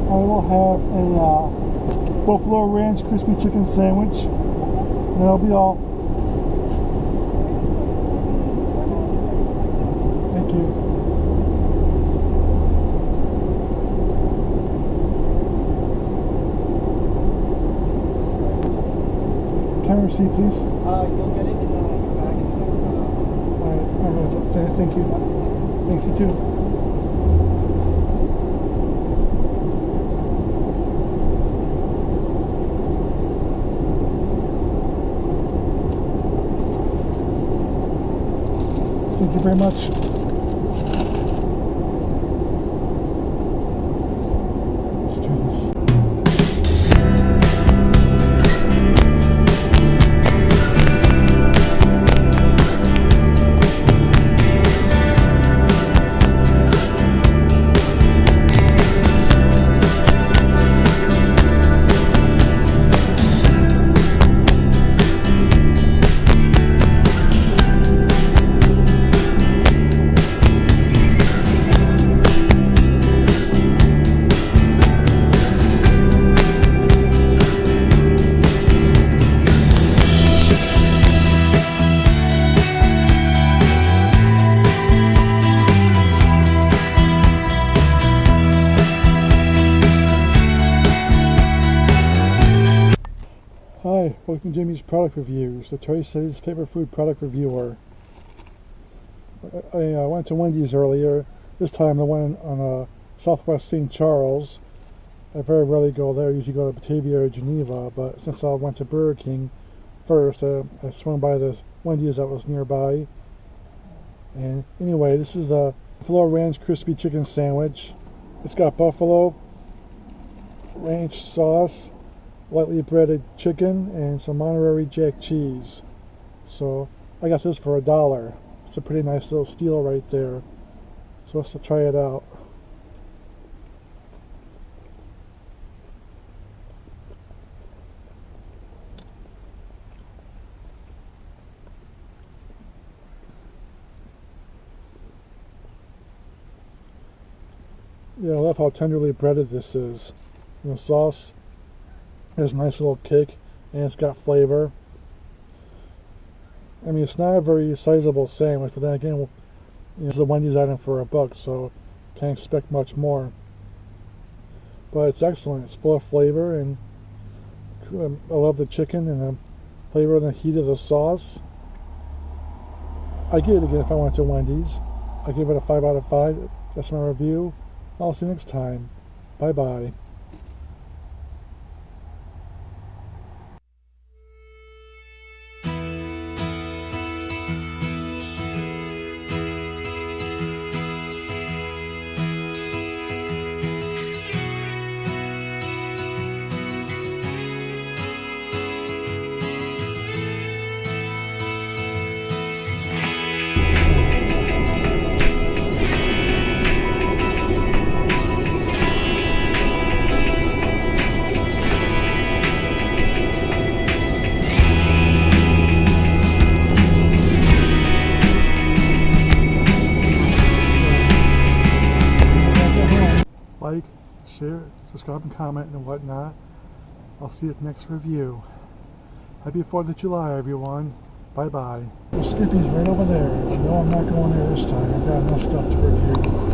I will have a Buffalo Ranch crispy chicken sandwich. And that'll be all. Thank you. Can I receipt, please? You'll get it in your bag in the next Alright, thank you. Thanks, you too. Thank you very much. Let's do this. Hi, welcome to Jamie's Product Reviews, the Tri-City's favorite food product reviewer. I went to Wendy's earlier, this time the one on Southwest St. Charles. I very rarely go there, I usually go to Batavia or Geneva, but since I went to Burger King first, I swung by the Wendy's that was nearby. And anyway, this is a Buffalo Ranch crispy chicken sandwich. It's got buffalo ranch sauce, lightly breaded chicken, and some Monterey Jack cheese. So I got this for $1. It's a pretty nice little steal right there. So let's try it out. Yeah, I love how tenderly breaded this is. And the sauce has a nice little kick, and it's got flavor. I mean, it's not a very sizable sandwich, but then again, it's a Wendy's item for $1, so can't expect much more. But it's excellent. It's full of flavor, and I love the chicken and the flavor and the heat of the sauce. I get it again if I went to Wendy's. I give it a 5 out of 5. That's my review. I'll see you next time. Bye bye. Like, share, subscribe, and comment, and whatnot. I'll see you at the next review. Happy 4th of July, everyone. Bye-bye. Skippy's right over there. You know I'm not going there this time. I've got enough stuff to review.